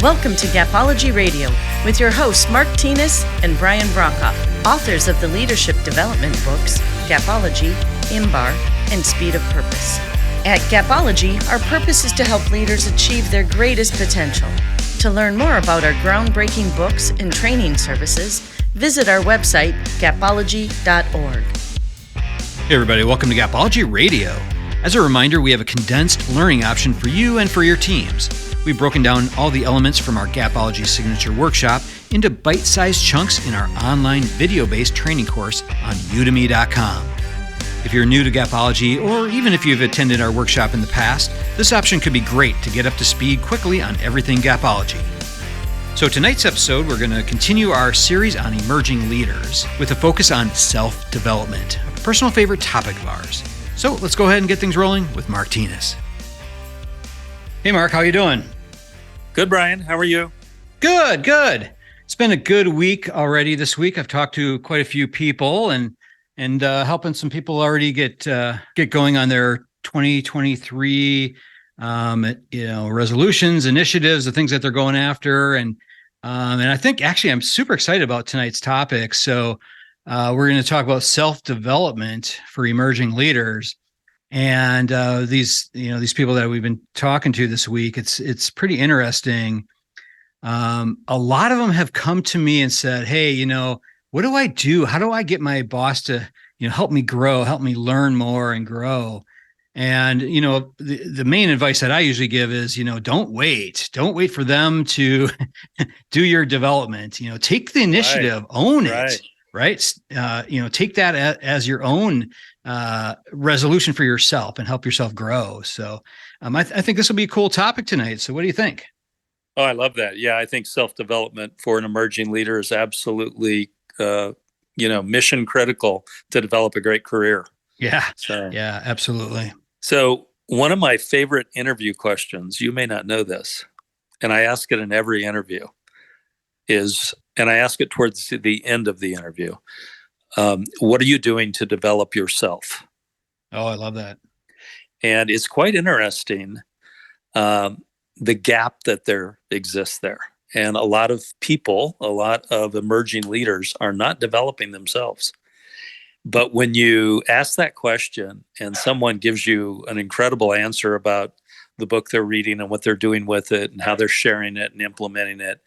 Welcome to Gapology Radio with your hosts Mark Tinas and Brian Brokoff, authors of the leadership development books Gapology, IMBAR, and Speed of Purpose. At Gapology, our purpose is to help leaders achieve their greatest potential. To learn more about our groundbreaking books and training services, visit our website, gapology.org. Hey everybody, welcome to Gapology Radio. As a reminder, we have a condensed learning option for you and for your teams. We've broken down all the elements from our Gapology Signature Workshop into bite-sized chunks in our online video-based training course on udemy.com. If you're new to Gapology, or even if you've attended our workshop in the past, this option could be great to get up to speed quickly on everything Gapology. So tonight's episode, we're going to continue our series on emerging leaders with a focus on self-development, a personal favorite topic of ours. So let's go ahead and get things rolling with Mark Tinas. Hey Mark, how you doing? Good, Brian. How are you? Good. It's been a good week already this week. I've talked to quite a few people and helping some people already get going on their 2023 resolutions, initiatives, the things that they're going after. And I think actually I'm super excited about tonight's topic. So we're going to talk about self-development for emerging leaders. And these people that we've been talking to this week, it's pretty interesting. A lot of them have come to me and said, "Hey, what do I do? How do I get my boss to, help me grow, help me learn more and grow?" And the main advice that I usually give is, don't wait for them to do your development. Take the initiative, own it. Right. Take that as your own resolution for yourself and help yourself grow. So I think this will be a cool topic tonight. So what do you think? Oh, I love that. Yeah, I think self-development for an emerging leader is absolutely, mission critical to develop a great career. Yeah. Yeah, absolutely. So one of my favorite interview questions, you may not know this, and I ask it in every interview, and I ask it towards the end of the interview. What are you doing to develop yourself? Oh, I love that. And it's quite interesting, the gap that there exists there. And a lot of people, a lot of emerging leaders are not developing themselves. But when you ask that question and someone gives you an incredible answer about the book they're reading and what they're doing with it and how they're sharing it and implementing it,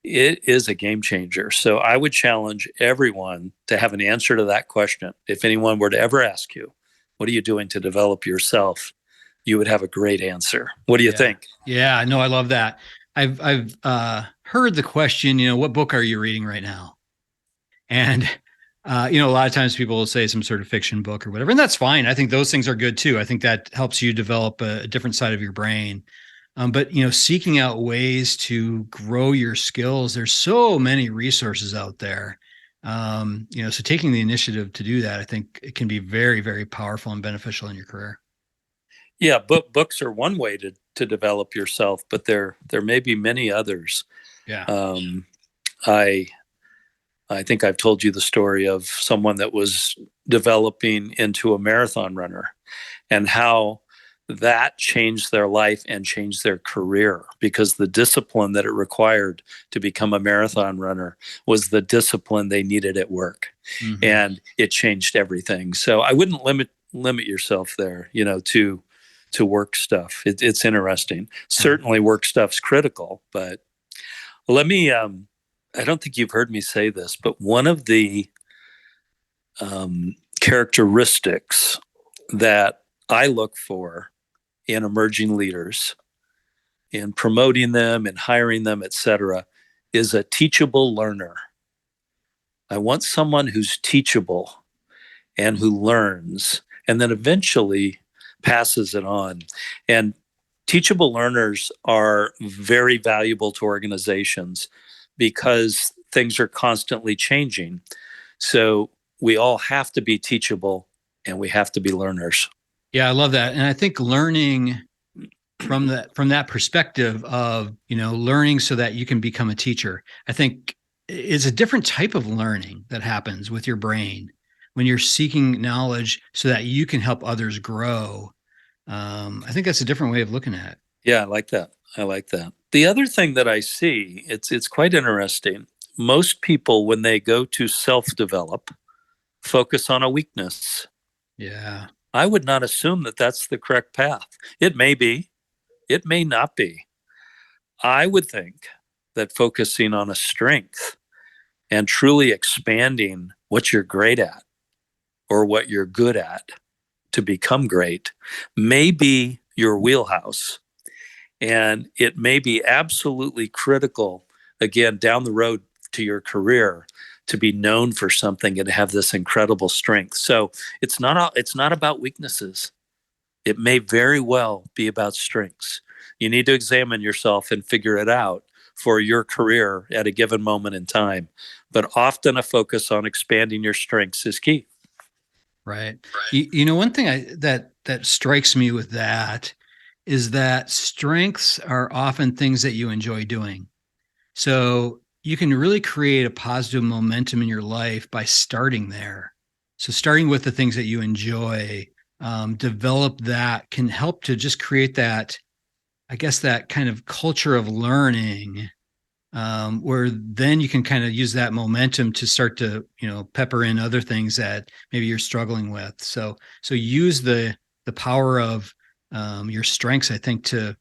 it is a game changer. So I would challenge everyone to have an answer to that question. If anyone were to ever ask you, what are you doing to develop yourself? You would have a great answer. What do you think? Yeah, no, I love that. I've heard the question, what book are you reading right now? And, a lot of times people will say some sort of fiction book or whatever, and that's fine. I think those things are good too. I think that helps you develop a different side of your brain. But seeking out ways to grow your skills, there's so many resources out there. So taking the initiative to do that, I think it can be very, very powerful and beneficial in your career. Yeah, books are one way to develop yourself, but there may be many others. Yeah. I think I've told you the story of someone that was developing into a marathon runner and how that changed their life and changed their career, because the discipline that it required to become a marathon runner was the discipline they needed at work. Mm-hmm. And it changed everything. So I wouldn't limit yourself there, to work stuff. It's interesting. Mm-hmm. Certainly work stuff's critical, but let me, I don't think you've heard me say this, but one of the characteristics that I look for in emerging leaders, in promoting them and hiring them, etc., is a teachable learner. I want someone who's teachable and who learns and then eventually passes it on. And teachable learners are very valuable to organizations because things are constantly changing. So we all have to be teachable and we have to be learners. Yeah, I love that. And I think learning from that perspective of, learning so that you can become a teacher, I think is a different type of learning that happens with your brain when you're seeking knowledge so that you can help others grow. I think that's a different way of looking at it. Yeah, I like that. The other thing that I see, it's quite interesting. Most people, when they go to self-develop, focus on a weakness. Yeah. I would not assume that that's the correct path. It may be, it may not be. I would think that focusing on a strength and truly expanding what you're great at or what you're good at to become great may be your wheelhouse. And it may be absolutely critical, again, down the road to your career, to be known for something and have this incredible strength. So it's not about weaknesses. It may very well be about strengths. You need to examine yourself and figure it out for your career at a given moment in time. But often a focus on expanding your strengths is key. Right. You know, one thing that strikes me with that is that strengths are often things that you enjoy doing. So you can really create a positive momentum in your life by starting there. So starting with the things that you enjoy, develop that can help to just create that, I guess, that kind of culture of learning, where then you can kind of use that momentum to start to, pepper in other things that maybe you're struggling with. So use the power of your strengths, I think, to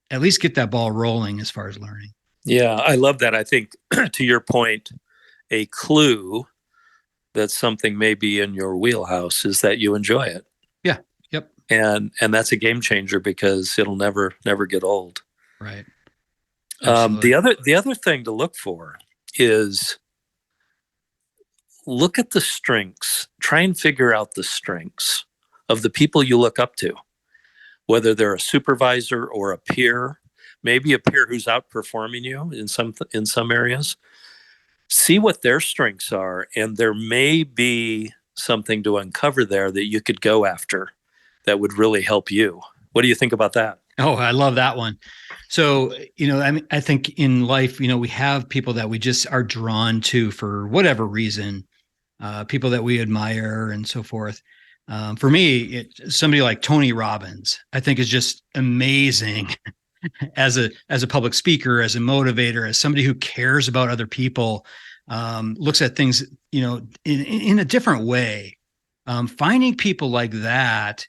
at least get that ball rolling as far as learning. Yeah, I love that. I think to your point, a clue that something may be in your wheelhouse is that you enjoy it. Yeah. Yep. And that's a game changer because it'll never get old. Right. The other thing to look for is look at the strengths. Try and figure out the strengths of the people you look up to, whether they're a supervisor or a peer, maybe a peer who's outperforming you in some areas. See what their strengths are, and there may be something to uncover there that you could go after that would really help you. What do you think about that? Oh, I love that one. So, I think in life, we have people that we just are drawn to for whatever reason, people that we admire and so forth. For me, somebody like Tony Robbins, I think, is just amazing as a public speaker, as a motivator, as somebody who cares about other people, looks at things, in a different way. Finding people like that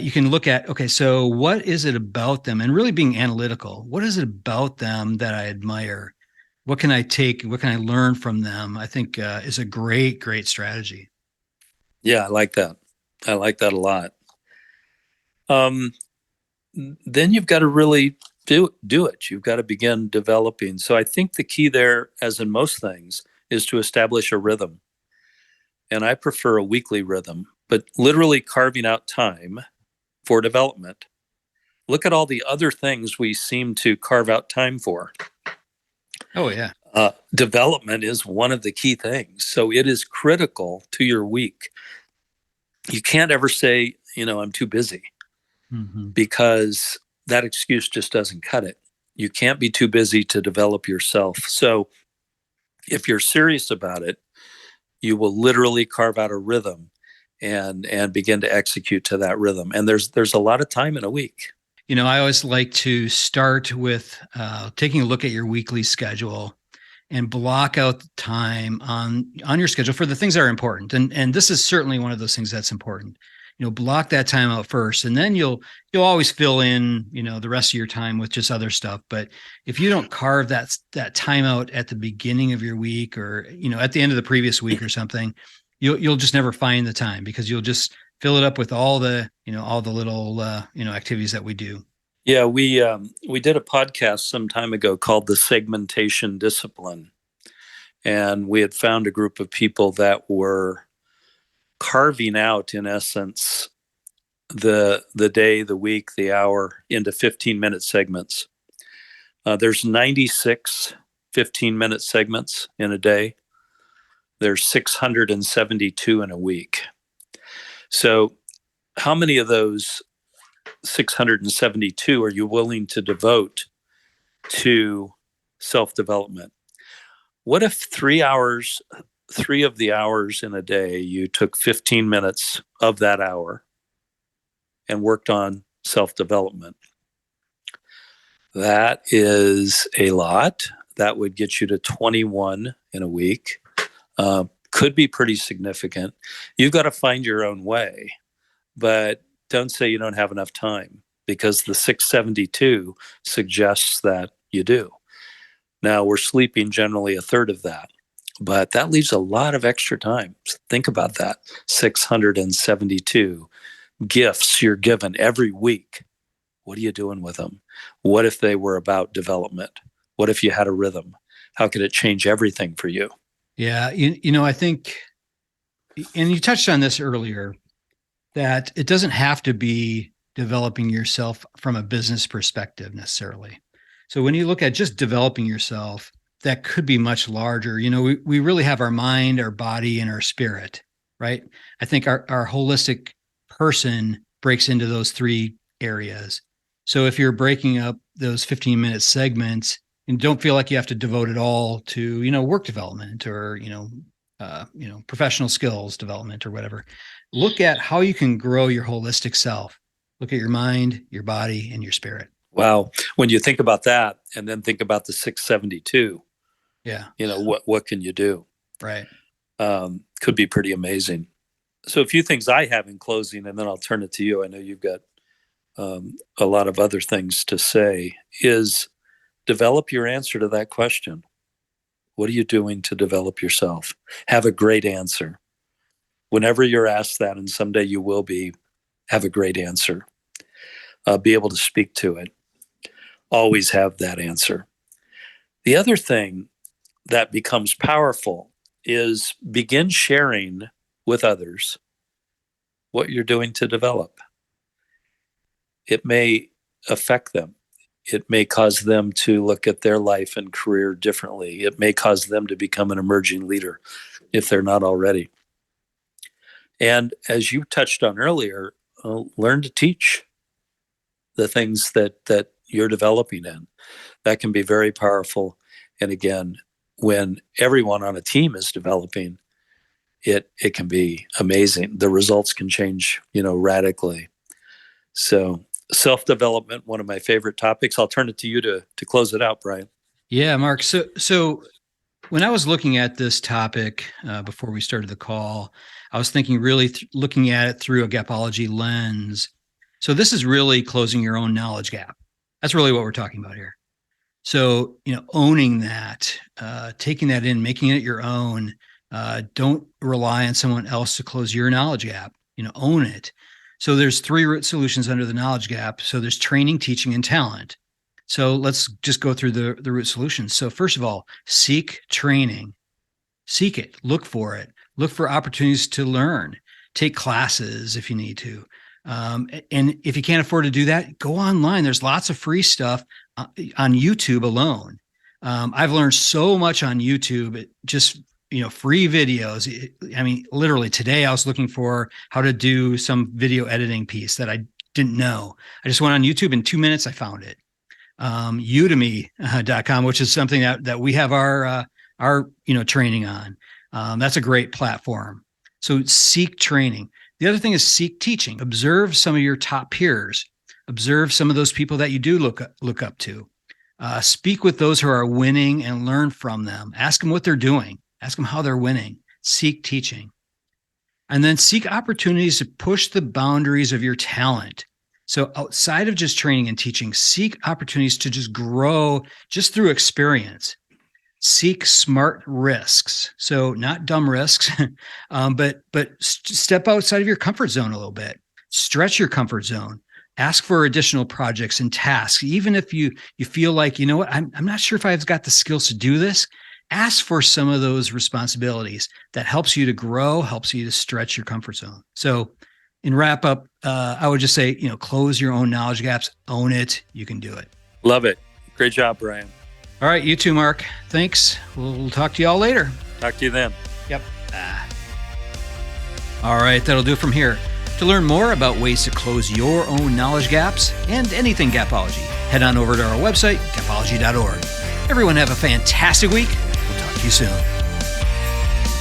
you can look at, okay, so what is it about them, and really being analytical. What is it about them that I admire? What can I take? What can I learn from them? I think is a great, great strategy. Yeah, I like that. I like that a lot. Then you've got to really do it. You've got to begin developing. So I think the key there, as in most things, is to establish a rhythm. And I prefer a weekly rhythm, but literally carving out time for development. Look at all the other things we seem to carve out time for. Oh, yeah. Development is one of the key things. So it is critical to your week. You can't ever say, I'm too busy, because that excuse just doesn't cut it. You can't be too busy to develop yourself. So if you're serious about it, you will literally carve out a rhythm and begin to execute to that rhythm. And there's a lot of time in a week. I always like to start with taking a look at your weekly schedule and block out the time on your schedule for the things that are important. And this is certainly one of those things that's important. Block that time out first, and then you'll always fill in, the rest of your time with just other stuff. But if you don't carve that time out at the beginning of your week, or, at the end of the previous week or something, you'll just never find the time, because you'll just fill it up with all the little, activities that we do. Yeah, we did a podcast some time ago called The Segmentation Discipline. And we had found a group of people that were carving out, in essence, the day, the week, the hour into 15-minute segments. There's 96 15-minute segments in a day. There's 672 in a week. So how many of those 672 are you willing to devote to self-development? What if 3 of the hours in a day, you took 15 minutes of that hour and worked on self-development? That is a lot. That would get you to 21 in a week. Could be pretty significant. You've got to find your own way, but don't say you don't have enough time, because the 672 suggests that you do. Now, we're sleeping generally a third of that, but that leaves a lot of extra time. Think about that. 672 gifts you're given every week. What are you doing with them? What if they were about development? What if you had a rhythm? How could it change everything for you? Yeah, I think, and you touched on this earlier, that it doesn't have to be developing yourself from a business perspective necessarily. So when you look at just developing yourself, that could be much larger. We really have our mind, our body, and our spirit, right? I think our holistic person breaks into those three areas. So if you're breaking up those 15-minute segments, and don't feel like you have to devote it all to, work development or, professional skills development or whatever. Look at how you can grow your holistic self. Look at your mind, your body, and your spirit. Wow. When you think about that and then think about the 672, yeah, what can you do? Right. Could be pretty amazing. So a few things I have in closing, and then I'll turn it to you. I know you've got a lot of other things to say, is develop your answer to that question. What are you doing to develop yourself? Have a great answer. Whenever you're asked that, and someday you will be, have a great answer. Be able to speak to it. Always have that answer. The other thing that becomes powerful is begin sharing with others what you're doing to develop. It may affect them. It may cause them to look at their life and career differently. It may cause them to become an emerging leader if they're not already. And as you touched on earlier, learn to teach the things that you're developing in. That can be very powerful. And again, when everyone on a team is developing, it can be amazing. The results can change, radically. So self-development, one of my favorite topics. I'll turn it to you to close it out, Brian. Yeah, Mark. So when I was looking at this topic before we started the call, I was thinking really looking at it through a gapology lens. So this is really closing your own knowledge gap. That's really what we're talking about here. So, owning that, taking that in, making it your own. Don't rely on someone else to close your knowledge gap. Own it. So there's 3 root solutions under the knowledge gap. So there's training, teaching, and talent. So let's just go through the root solutions. So first of all, seek training. Seek it. Look for it. Look for opportunities to learn. Take classes if you need to. And if you can't afford to do that, go online. There's lots of free stuff on YouTube alone. I've learned so much on YouTube. Free videos. Literally today I was looking for how to do some video editing piece that I didn't know. I just went on YouTube. In 2 minutes I found it. Udemy.com, which is something that we have our training on. That's a great platform. So seek training. The other thing is seek teaching. Observe some of your top peers. Observe some of those people that you do look up to. Speak with those who are winning and learn from them. Ask them what they're doing. Ask them how they're winning. Seek teaching. And then seek opportunities to push the boundaries of your talent. So outside of just training and teaching, seek opportunities to just grow just through experience. Seek smart risks. So not dumb risks, but step outside of your comfort zone a little bit. Stretch your comfort zone. Ask for additional projects and tasks. Even if you feel like, I'm not sure if I've got the skills to do this. Ask for some of those responsibilities. That helps you to grow, helps you to stretch your comfort zone. So in wrap up, I would just say, close your own knowledge gaps, own it. You can do it. Love it. Great job, Brian. All right. You too, Mark. Thanks. We'll talk to you all later. Talk to you then. Yep. All right. That'll do it from here. To learn more about ways to close your own knowledge gaps and anything Gapology, head on over to our website, gapology.org. Everyone have a fantastic week. We'll talk to you soon.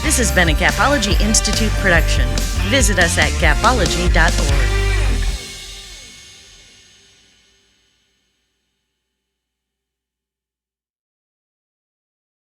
This has been a Gapology Institute production. Visit us at gapology.org.